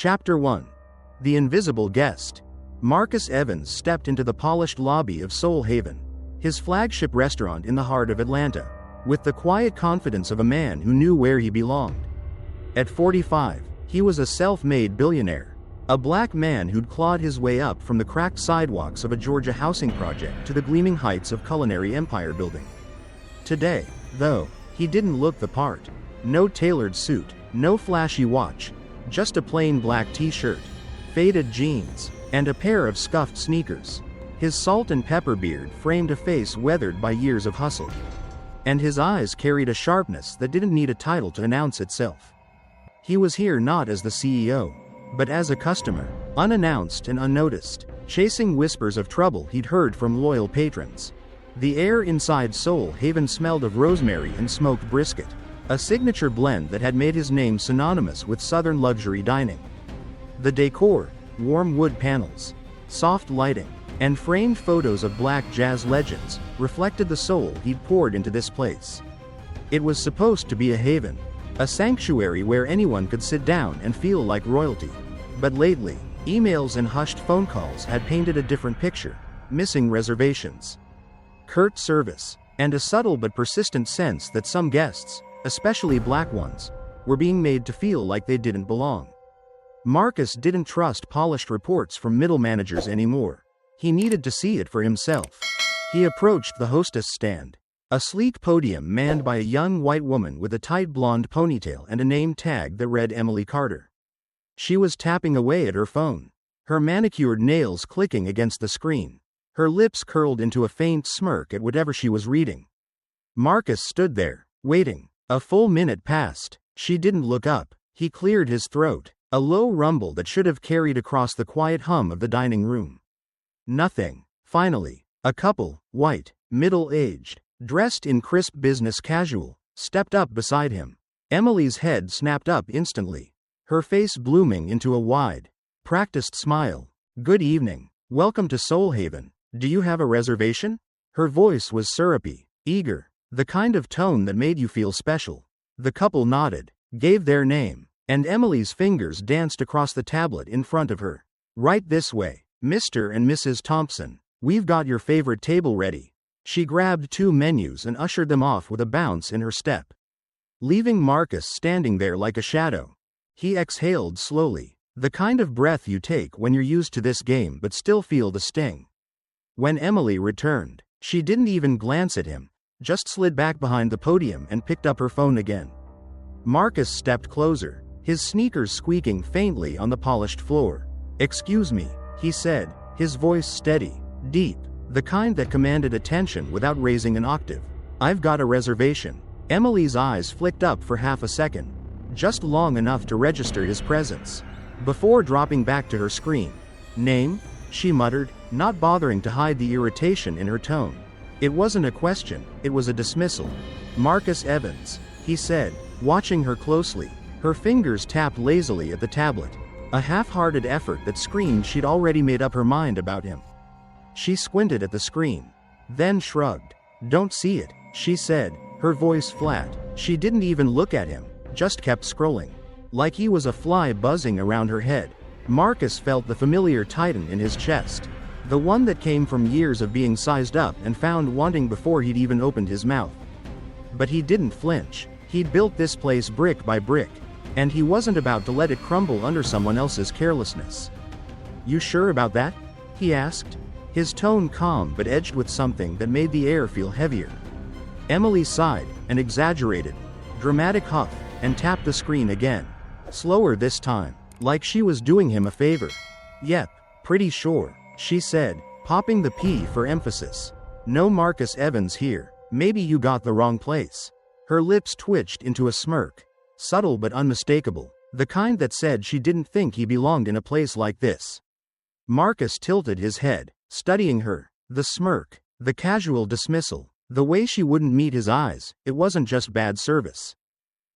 Chapter 1. The Invisible Guest. Marcus Evans stepped into the polished lobby of Soul Haven, his flagship restaurant in the heart of Atlanta, with the quiet confidence of a man who knew where he belonged. At 45, he was a self-made billionaire, a black man who'd clawed his way up from the cracked sidewalks of a Georgia housing project to the gleaming heights of culinary empire building. Today, though, he didn't look the part. No tailored suit, no flashy watch, just a plain black t-shirt, faded jeans, and a pair of scuffed sneakers. His salt and pepper beard framed a face weathered by years of hustle. And his eyes carried a sharpness that didn't need a title to announce itself. He was here not as the CEO, but as a customer, unannounced and unnoticed, chasing whispers of trouble he'd heard from loyal patrons. The air inside Soul Haven smelled of rosemary and smoked brisket, a signature blend that had made his name synonymous with Southern luxury dining. The decor, warm wood panels, soft lighting, and framed photos of black jazz legends, reflected the soul he'd poured into this place. It was supposed to be a haven, a sanctuary where anyone could sit down and feel like royalty. But lately, emails and hushed phone calls had painted a different picture: missing reservations, curt service, and a subtle but persistent sense that some guests, especially black ones, were being made to feel like they didn't belong. Marcus didn't trust polished reports from middle managers anymore. He needed to see it for himself. He approached the hostess stand, a sleek podium manned by a young white woman with a tight blonde ponytail and a name tag that read Emily Carter. She was tapping away at her phone, her manicured nails clicking against the screen, her lips curled into a faint smirk at whatever she was reading. Marcus stood there, waiting. A full minute passed. She didn't look up. He cleared his throat, a low rumble that should have carried across the quiet hum of the dining room. Nothing. Finally, a couple, white, middle-aged, dressed in crisp business casual, stepped up beside him. Emily's head snapped up instantly, her face blooming into a wide, practiced smile. "Good evening. Welcome to Soul Haven. Do you have a reservation?" Her voice was syrupy, eager, the kind of tone that made you feel special. The couple nodded, gave their name, and Emily's fingers danced across the tablet in front of her. "Right this way, Mr. and Mrs. Thompson. We've got your favorite table ready." She grabbed 2 menus and ushered them off with a bounce in her step, leaving Marcus standing there like a shadow. He exhaled slowly, the kind of breath you take when you're used to this game but still feel the sting. When Emily returned, she didn't even glance at him, just slid back behind the podium and picked up her phone again. Marcus stepped closer, his sneakers squeaking faintly on the polished floor. "Excuse me," he said, his voice steady, deep, the kind that commanded attention without raising an octave. "I've got a reservation." Emily's eyes flicked up for half a second, just long enough to register his presence, before dropping back to her screen. "Name?" she muttered, not bothering to hide the irritation in her tone. It wasn't a question, it was a dismissal. "Marcus Evans," he said, watching her closely. Her fingers tapped lazily at the tablet, a half-hearted effort that screamed she'd already made up her mind about him. She squinted at the screen, then shrugged. "Don't see it," she said, her voice flat. She didn't even look at him, just kept scrolling, like he was a fly buzzing around her head. Marcus felt the familiar tighten in his chest, the one that came from years of being sized up and found wanting before he'd even opened his mouth. But he didn't flinch. He'd built this place brick by brick, and he wasn't about to let it crumble under someone else's carelessness. "You sure about that?" he asked, his tone calm but edged with something that made the air feel heavier. Emily sighed, an exaggerated, dramatic huff, and tapped the screen again, slower this time, like she was doing him a favor. "Yep, pretty sure," she said, popping the P for emphasis. "No Marcus Evans here. Maybe you got the wrong place." Her lips twitched into a smirk, subtle but unmistakable, the kind that said she didn't think he belonged in a place like this. Marcus tilted his head, studying her, the smirk, the casual dismissal, the way she wouldn't meet his eyes. It wasn't just bad service.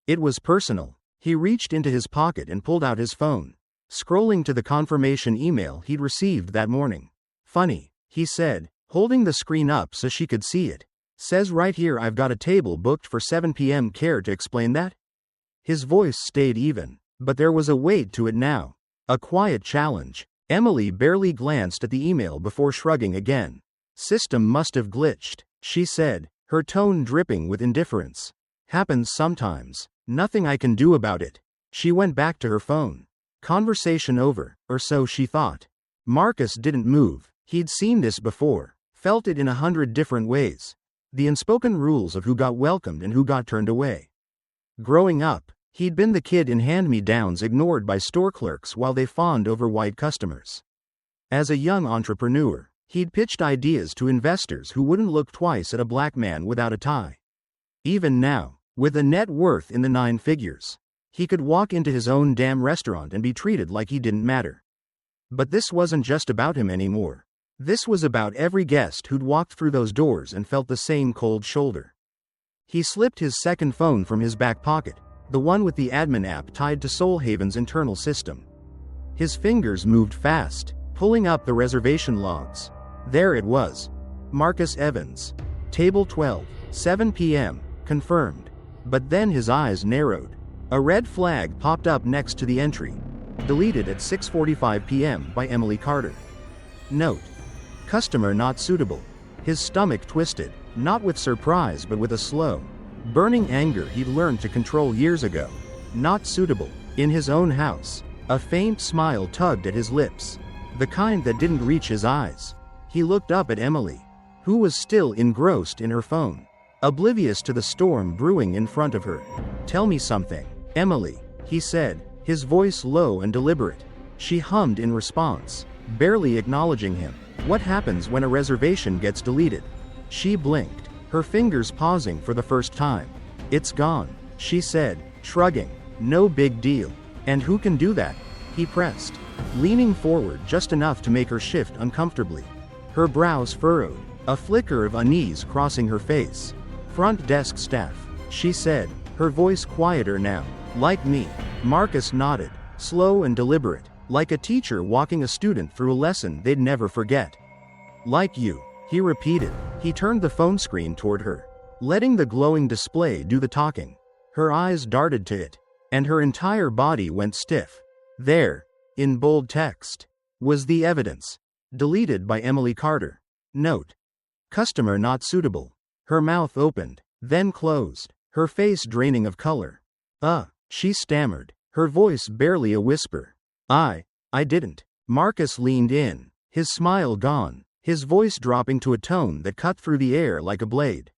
It was personal. He reached into his pocket and pulled out his phone, scrolling to the confirmation email he'd received that morning. "Funny," he said, holding the screen up so she could see it. "Says right here I've got a table booked for 7 p.m. Care to explain that?" His voice stayed even, but there was a weight to it now. A quiet challenge. Emily barely glanced at the email before shrugging again. System must have glitched, she said, her tone dripping with indifference. Happens sometimes. Nothing I can do about it. She went back to her phone. Conversation over, or so she thought. Marcus didn't move. He'd seen this before, felt it in 100 different ways. The unspoken rules of who got welcomed and who got turned away. Growing up, he'd been the kid in hand-me-downs ignored by store clerks while they fawned over white customers. As a young entrepreneur, he'd pitched ideas to investors who wouldn't look twice at a black man without a tie. Even now, with a net worth in the 9 figures, he could walk into his own damn restaurant and be treated like he didn't matter. But this wasn't just about him anymore. This was about every guest who'd walked through those doors and felt the same cold shoulder. He slipped his second phone from his back pocket, the one with the admin app tied to Solhaven's internal system. His fingers moved fast, pulling up the reservation logs. There it was. Marcus Evans. Table 12, 7 p.m., confirmed. But then his eyes narrowed. A red flag popped up next to the entry. Deleted at 6:45 p.m. by Emily Carter. Note. Customer not suitable. His stomach twisted, not with surprise but with a slow, burning anger he'd learned to control years ago. Not suitable. In his own house. A faint smile tugged at his lips. The kind that didn't reach his eyes. He looked up at Emily, who was still engrossed in her phone, oblivious to the storm brewing in front of her. Tell me something, Emily, he said, his voice low and deliberate. She hummed in response, barely acknowledging him. What happens when a reservation gets deleted? She blinked, her fingers pausing for the first time. It's gone, she said, shrugging. No big deal. And who can do that? He pressed, leaning forward just enough to make her shift uncomfortably. Her brows furrowed, a flicker of unease crossing her face. Front desk staff, she said, her voice quieter now. Like me. Marcus nodded, slow and deliberate, like a teacher walking a student through a lesson they'd never forget. Like you, he repeated. He turned the phone screen toward her, letting the glowing display do the talking. Her eyes darted to it, and her entire body went stiff. There, in bold text, was the evidence. Deleted by Emily Carter. Note. Customer not suitable. Her mouth opened, then closed, her face draining of color. She stammered, her voice barely a whisper. I didn't. Marcus leaned in, his smile gone, his voice dropping to a tone that cut through the air like a blade.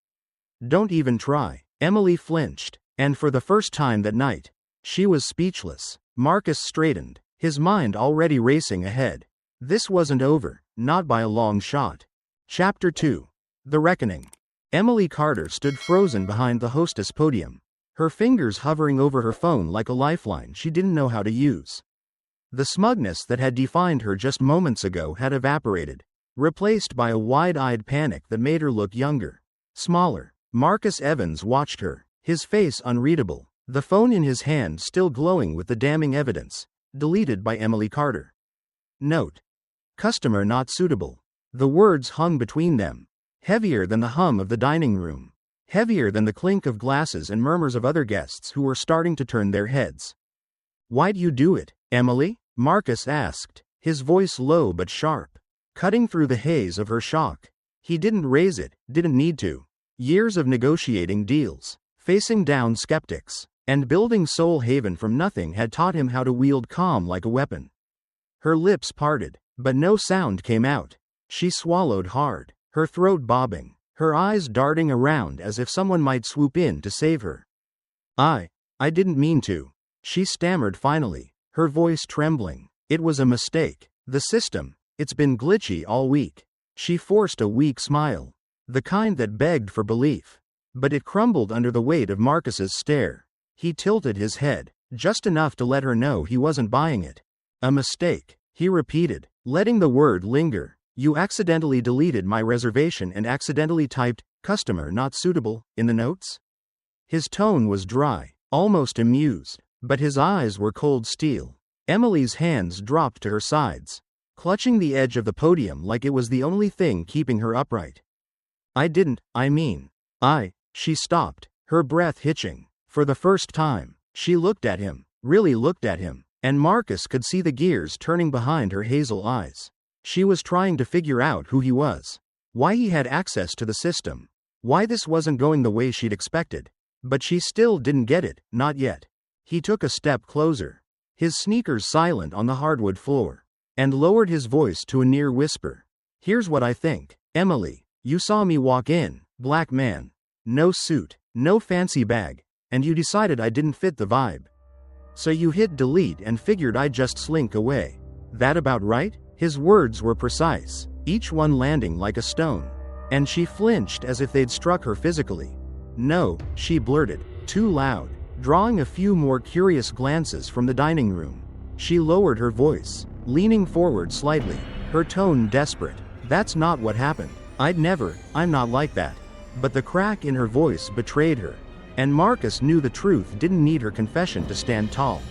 Don't even try. Emily flinched, and for the first time that night, she was speechless. Marcus straightened, his mind already racing ahead. This wasn't over, not by a long shot. Chapter 2. The Reckoning. Emily Carter stood frozen behind the hostess podium, her fingers hovering over her phone like a lifeline she didn't know how to use. The smugness that had defined her just moments ago had evaporated, replaced by a wide-eyed panic that made her look younger, smaller. Marcus Evans watched her, his face unreadable, the phone in his hand still glowing with the damning evidence. Deleted by Emily Carter. Note. Customer not suitable. The words hung between them, heavier than the hum of the dining room, heavier than the clink of glasses and murmurs of other guests who were starting to turn their heads. Why'd you do it, Emily? Marcus asked, his voice low but sharp, cutting through the haze of her shock. He didn't raise it, didn't need to. Years of negotiating deals, facing down skeptics, and building Solhaven from nothing had taught him how to wield calm like a weapon. Her lips parted, but no sound came out. She swallowed hard, her throat bobbing, her eyes darting around as if someone might swoop in to save her. I didn't mean to. She stammered finally, her voice trembling. It was a mistake. The system, it's been glitchy all week. She forced a weak smile, the kind that begged for belief. But it crumbled under the weight of Marcus's stare. He tilted his head, just enough to let her know he wasn't buying it. A mistake, he repeated, letting the word linger. You accidentally deleted my reservation and accidentally typed, customer not suitable, in the notes? His tone was dry, almost amused, but his eyes were cold steel. Emily's hands dropped to her sides, clutching the edge of the podium like it was the only thing keeping her upright. She stopped, her breath hitching. For the first time, she looked at him, really looked at him, And Marcus could see the gears turning behind her hazel eyes. She was trying to figure out who he was. Why he had access to the system. Why this wasn't going the way she'd expected. But she still didn't get it, not yet. He took a step closer. His sneakers silent on the hardwood floor. And lowered his voice to a near whisper. Here's what I think. Emily, you saw me walk in, black man. No suit, no fancy bag. And you decided I didn't fit the vibe. So you hit delete and figured I'd just slink away. That about right? His words were precise, each one landing like a stone. And she flinched as if they'd struck her physically. No, she blurted, too loud, drawing a few more curious glances from the dining room. She lowered her voice, leaning forward slightly, her tone desperate. That's not what happened. I'm not like that. But the crack in her voice betrayed her. And Marcus knew the truth didn't need her confession to stand tall.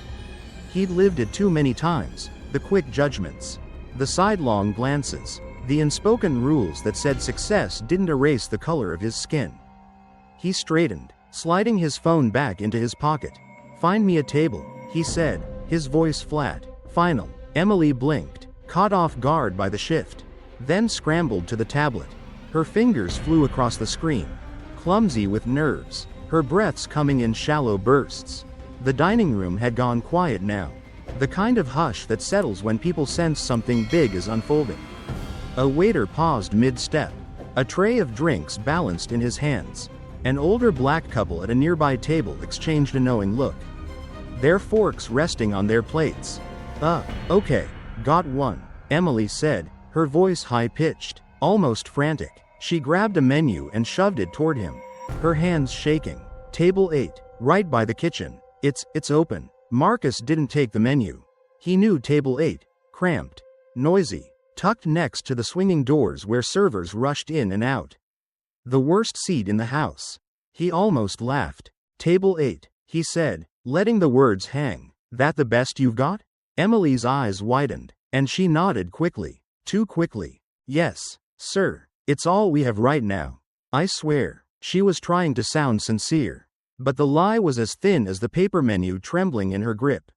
He'd lived it too many times, the quick judgments, the sidelong glances, the unspoken rules that said success didn't erase the color of his skin. He straightened, sliding his phone back into his pocket. Find me a table, he said, his voice flat, final. Emily blinked, caught off guard by the shift, then scrambled to the tablet. Her fingers flew across the screen, clumsy with nerves, her breaths coming in shallow bursts. The dining room had gone quiet now, the kind of hush that settles when people sense something big is unfolding. A waiter paused mid-step, a tray of drinks balanced in his hands. An older black couple at a nearby table exchanged a knowing look, their forks resting on their plates. Okay, got one, Emily said, her voice high-pitched, almost frantic. She grabbed a menu and shoved it toward him, her hands shaking. Table 8, right by the kitchen. It's open. Marcus didn't take the menu. He knew table 8, cramped, noisy, tucked next to the swinging doors where servers rushed in and out. The worst seat in the house. He almost laughed. Table 8, he said, letting the words hang. That the best you've got? Emily's eyes widened, and she nodded quickly. Too quickly. Yes, sir. It's all we have right now. I swear. She was trying to sound sincere. But the lie was as thin as the paper menu trembling in her grip.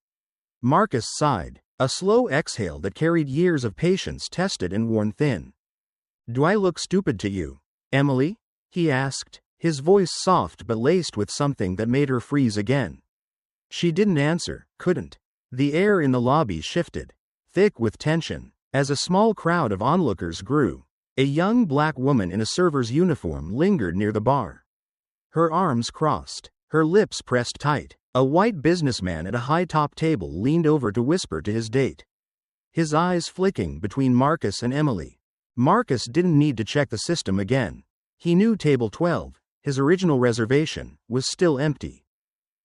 Marcus sighed, a slow exhale that carried years of patience tested and worn thin. Do I look stupid to you, Emily? He asked, his voice soft but laced with something that made her freeze again. She didn't answer, couldn't. The air in the lobby shifted, thick with tension, as a small crowd of onlookers grew. A young black woman in a server's uniform lingered near the bar. Her arms crossed, her lips pressed tight. A white businessman at a high-top table leaned over to whisper to his date, his eyes flicking between Marcus and Emily. Marcus didn't need to check the system again. He knew table 12, his original reservation, was still empty.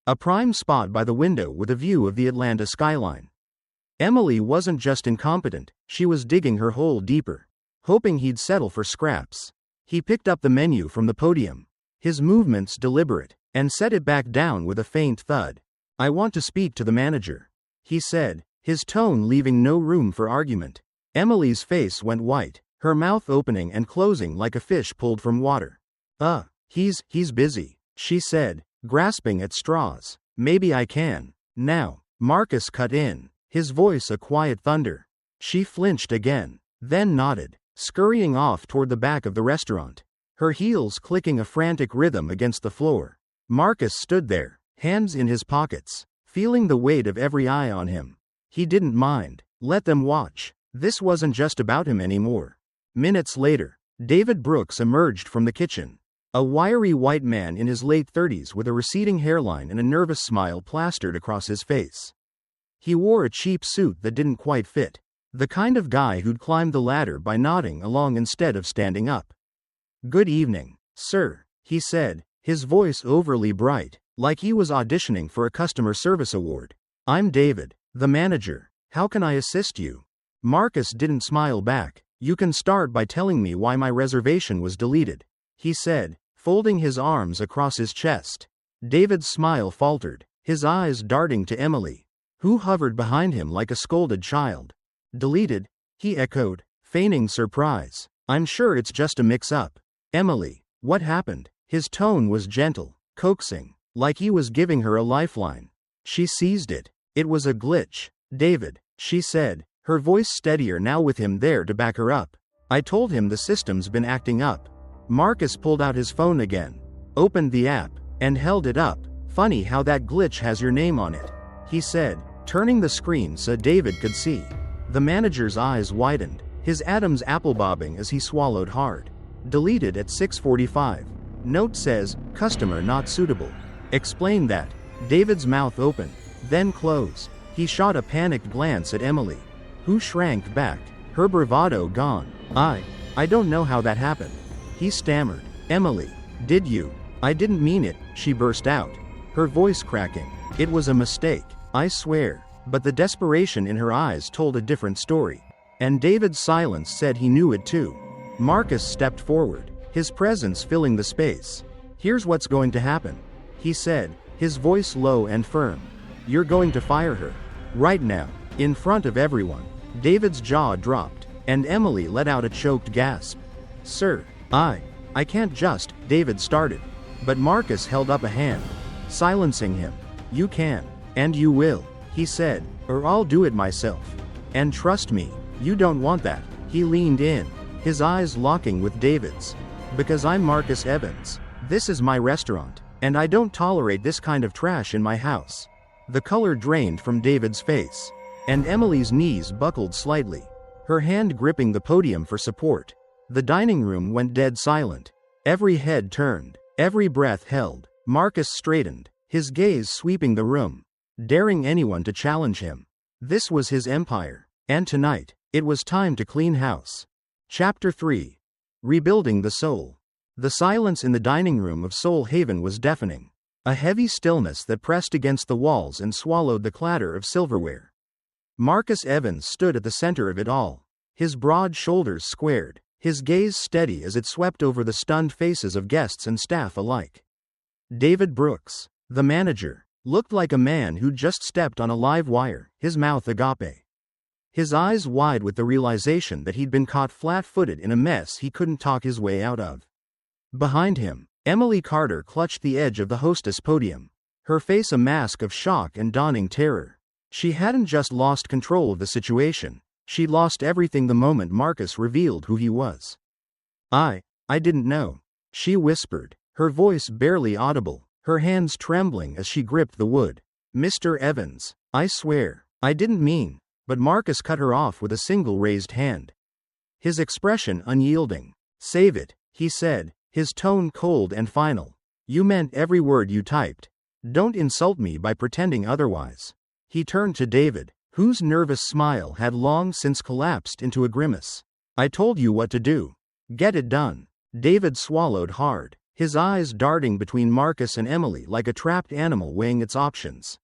A prime spot by the window with a view of the Atlanta skyline. Emily wasn't just incompetent, she was digging her hole deeper, hoping he'd settle for scraps. He picked up the menu from the podium, his movements deliberate, and set it back down with a faint thud. I want to speak to the manager, he said, his tone leaving no room for argument. Emily's face went white, her mouth opening and closing like a fish pulled from water. He's busy, she said, grasping at straws. Maybe I can. Now. Marcus cut in, his voice a quiet thunder. She flinched again, then nodded, scurrying off toward the back of the restaurant, her heels clicking a frantic rhythm against the floor. Marcus stood there, hands in his pockets, feeling the weight of every eye on him. He didn't mind. Let them watch. This wasn't just about him anymore. Minutes later, David Brooks emerged from the kitchen. A wiry white man in his late 30s with a receding hairline and a nervous smile plastered across his face. He wore a cheap suit that didn't quite fit. The kind of guy who'd climbed the ladder by nodding along instead of standing up. Good evening, sir, he said, his voice overly bright, like he was auditioning for a customer service award. I'm David, the manager. How can I assist you? Marcus didn't smile back. You can start by telling me why my reservation was deleted, he said, folding his arms across his chest. David's smile faltered, his eyes darting to Emily, who hovered behind him like a scolded child. Deleted? He echoed, feigning surprise. I'm sure it's just a mix-up. Emily, what happened? His tone was gentle, coaxing, like he was giving her a lifeline. She seized it. It was a glitch. David, she said, her voice steadier now with him there to back her up. I told him the system's been acting up. Marcus pulled out his phone again, opened the app, and held it up. Funny how that glitch has your name on it, he said, turning the screen so David could see. The manager's eyes widened, his Adam's apple bobbing as he swallowed hard. Deleted at 6:45. Note says, customer not suitable. Explain that. David's mouth opened, then closed. He shot a panicked glance at Emily, who shrank back, her bravado gone. I don't know how that happened, he stammered. Emily, did you? I didn't mean it, she burst out, her voice cracking. It was a mistake, I swear. But the desperation in her eyes told a different story. And David's silence said he knew it too. Marcus stepped forward, his presence filling the space. Here's what's going to happen, he said, his voice low and firm. You're going to fire her. Right now, in front of everyone. David's jaw dropped, and Emily let out a choked gasp. Sir, I can't just, David started. But Marcus held up a hand, silencing him. You can, and you will, he said, or I'll do it myself. And trust me, you don't want that. He leaned in, his eyes locking with David's. Because I'm Marcus Evans. This is my restaurant, and I don't tolerate this kind of trash in my house. The color drained from David's face, and Emily's knees buckled slightly, her hand gripping the podium for support. The dining room went dead silent. Every head turned, every breath held. Marcus straightened, his gaze sweeping the room, daring anyone to challenge him. This was his empire, and tonight, it was time to clean house. Chapter 3. Rebuilding the Soul. The silence in the dining room of Soul Haven was deafening. A heavy stillness that pressed against the walls and swallowed the clatter of silverware. Marcus Evans stood at the center of it all, his broad shoulders squared, his gaze steady as it swept over the stunned faces of guests and staff alike. David Brooks, the manager, looked like a man who'd just stepped on a live wire, his mouth agape. His eyes wide with the realization that he'd been caught flat-footed in a mess he couldn't talk his way out of. Behind him, Emily Carter clutched the edge of the hostess podium, her face a mask of shock and dawning terror. She hadn't just lost control of the situation, she'd lost everything the moment Marcus revealed who he was. I didn't know, she whispered, her voice barely audible, her hands trembling as she gripped the wood. Mr. Evans, I swear, I didn't mean. But Marcus cut her off with a single raised hand, his expression unyielding. Save it, he said, his tone cold and final. You meant every word you typed. Don't insult me by pretending otherwise. He turned to David, whose nervous smile had long since collapsed into a grimace. I told you what to do. Get it done. David swallowed hard, his eyes darting between Marcus and Emily like a trapped animal weighing its options.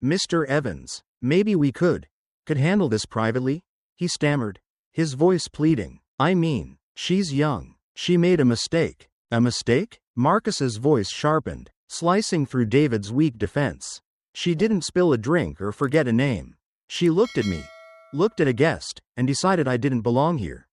Mr. Evans, maybe we could handle this privately, he stammered, his voice pleading. I mean, she's young. She made a mistake. A mistake? Marcus's voice sharpened, slicing through David's weak defense. She didn't spill a drink or forget a name. She looked at me, looked at a guest, and decided I didn't belong here.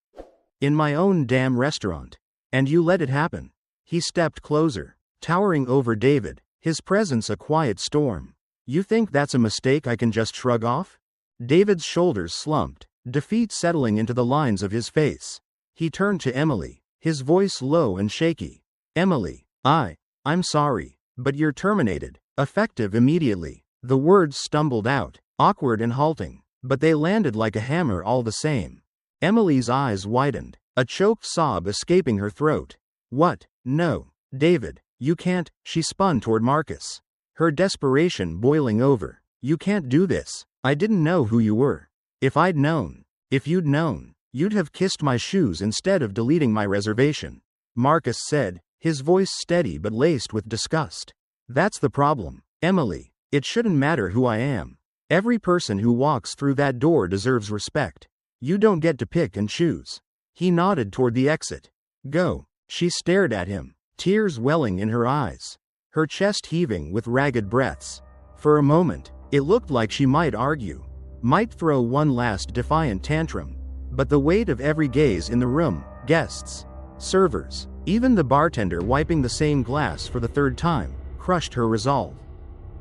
In my own damn restaurant. And you let it happen. He stepped closer, towering over David, his presence a quiet storm. You think that's a mistake I can just shrug off? David's shoulders slumped, defeat settling into the lines of his face. He turned to Emily, his voice low and shaky. Emily, I'm sorry, but you're terminated, effective immediately. The words stumbled out, awkward and halting, but they landed like a hammer all the same. Emily's eyes widened, a choked sob escaping her throat. What? No, David, you can't, she spun toward Marcus, her desperation boiling over. You can't do this. I didn't know who you were. If I'd known, if you'd known, you'd have kissed my shoes instead of deleting my reservation, Marcus said, his voice steady but laced with disgust. That's the problem, Emily. It shouldn't matter who I am. Every person who walks through that door deserves respect. You don't get to pick and choose. He nodded toward the exit. Go. She stared at him, tears welling in her eyes, her chest heaving with ragged breaths. For a moment, it looked like she might argue, might throw one last defiant tantrum. But the weight of every gaze in the room, guests, servers, even the bartender wiping the same glass for the third time, crushed her resolve.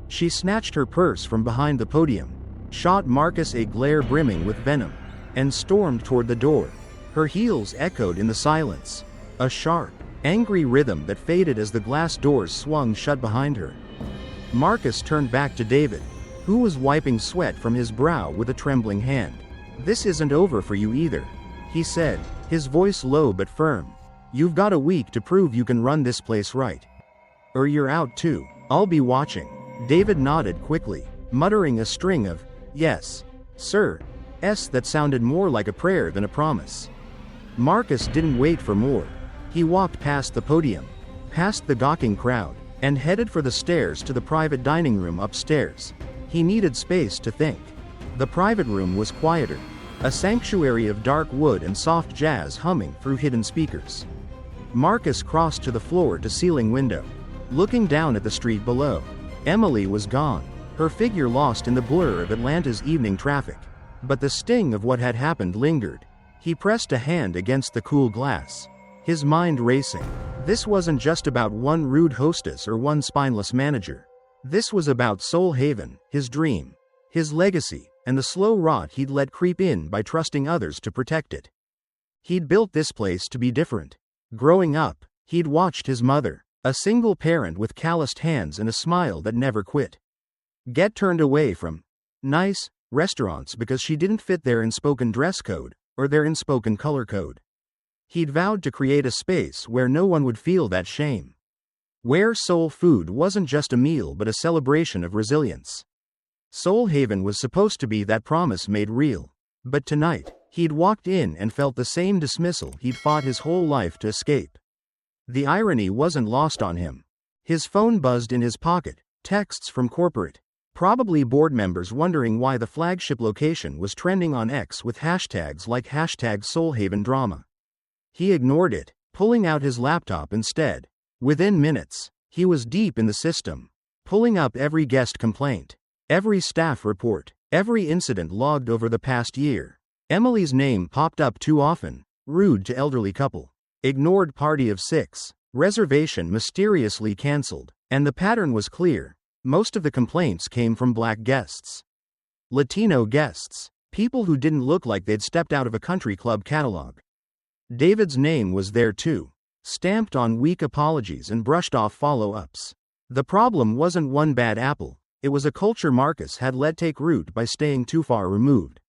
She snatched her purse from behind the podium, shot Marcus a glare brimming with venom, and stormed toward the door. Her heels echoed in the silence, a sharp, angry rhythm that faded as the glass doors swung shut behind her. Marcus turned back to David, who was wiping sweat from his brow with a trembling hand. "This isn't over for you either," he said, his voice low but firm. "You've got a week to prove you can run this place right. Or you're out too. I'll be watching." David nodded quickly, muttering a string of, "Yes, sir," that sounded more like a prayer than a promise. Marcus didn't wait for more. He walked past the podium, past the gawking crowd, and headed for the stairs to the private dining room upstairs. He needed space to think. The private room was quieter, a sanctuary of dark wood and soft jazz humming through hidden speakers. Marcus crossed to the floor-to-ceiling window, looking down at the street below. Emily was gone, her figure lost in the blur of Atlanta's evening traffic. But the sting of what had happened lingered. He pressed a hand against the cool glass, his mind racing. This wasn't just about one rude hostess or one spineless manager. This was about Soul Haven, his dream, his legacy, and the slow rot he'd let creep in by trusting others to protect it. He'd built this place to be different. Growing up, he'd watched his mother, a single parent with calloused hands and a smile that never quit, get turned away from nice restaurants because she didn't fit their unspoken dress code, or their unspoken color code. He'd vowed to create a space where no one would feel that shame. Where soul food wasn't just a meal but a celebration of resilience. Soul Haven was supposed to be that promise made real. But tonight, he'd walked in and felt the same dismissal he'd fought his whole life to escape. The irony wasn't lost on him. His phone buzzed in his pocket, texts from corporate, probably board members wondering why the flagship location was trending on X with hashtags like #SoulHavenDrama. He ignored it, pulling out his laptop instead. Within minutes, he was deep in the system, pulling up every guest complaint, every staff report, every incident logged over the past year. Emily's name popped up too often. Rude to elderly couple, ignored party of 6, reservation mysteriously cancelled, and the pattern was clear. Most of the complaints came from Black guests, Latino guests, people who didn't look like they'd stepped out of a country club catalog. David's name was there too, stamped on weak apologies and brushed off follow-ups. The problem wasn't one bad apple, it was a culture Marcus had let take root by staying too far removed.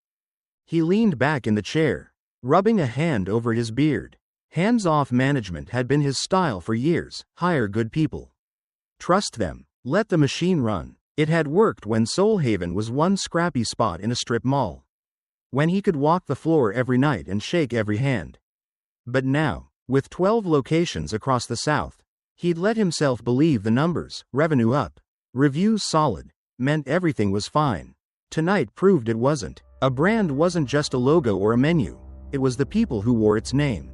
He leaned back in the chair, rubbing a hand over his beard. Hands-off management had been his style for years. Hire good people, trust them, let the machine run. It had worked when Soul Haven was one scrappy spot in a strip mall, when he could walk the floor every night and shake every hand. But now, with 12 locations across the South, he'd let himself believe the numbers, revenue up, reviews solid, meant everything was fine. Tonight proved it wasn't. A brand wasn't just a logo or a menu, it was the people who wore its name.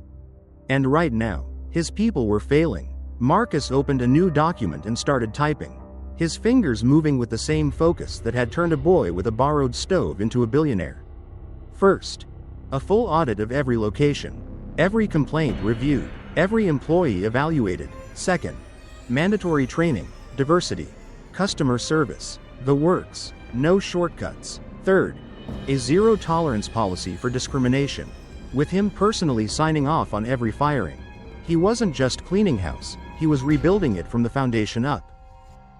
And right now, his people were failing. Marcus opened a new document and started typing, his fingers moving with the same focus that had turned a boy with a borrowed stove into a billionaire. First, a full audit of every location. Every complaint reviewed, every employee evaluated. Second, mandatory training, diversity, customer service, the works, no shortcuts. Third, a zero-tolerance policy for discrimination, with him personally signing off on every firing. He wasn't just cleaning house, he was rebuilding it from the foundation up.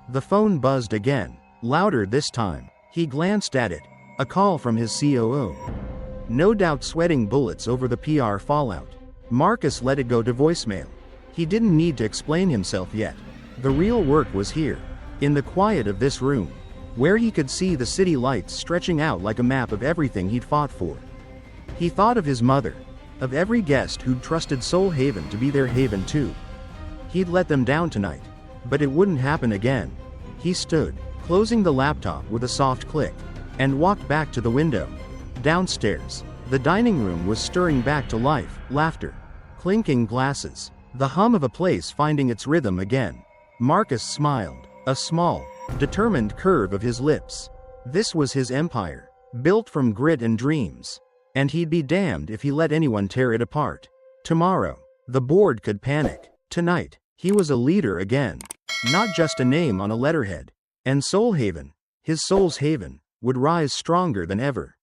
The phone buzzed again, louder this time. He glanced at it, a call from his COO. No doubt sweating bullets over the PR fallout. Marcus let it go to voicemail. He didn't need to explain himself yet. The real work was here, in the quiet of this room, where he could see the city lights stretching out like a map of everything he'd fought for. He thought of his mother, of every guest who'd trusted Soul Haven to be their haven too. He'd let them down tonight, but it wouldn't happen again. He stood, closing the laptop with a soft click, and walked back to the window. Downstairs, the dining room was stirring back to life, laughter, clinking glasses, the hum of a place finding its rhythm again. Marcus smiled, a small, determined curve of his lips. This was his empire, built from grit and dreams, and he'd be damned if he let anyone tear it apart. Tomorrow, the board could panic. Tonight, he was a leader again, not just a name on a letterhead. And Soul Haven, his soul's haven, would rise stronger than ever.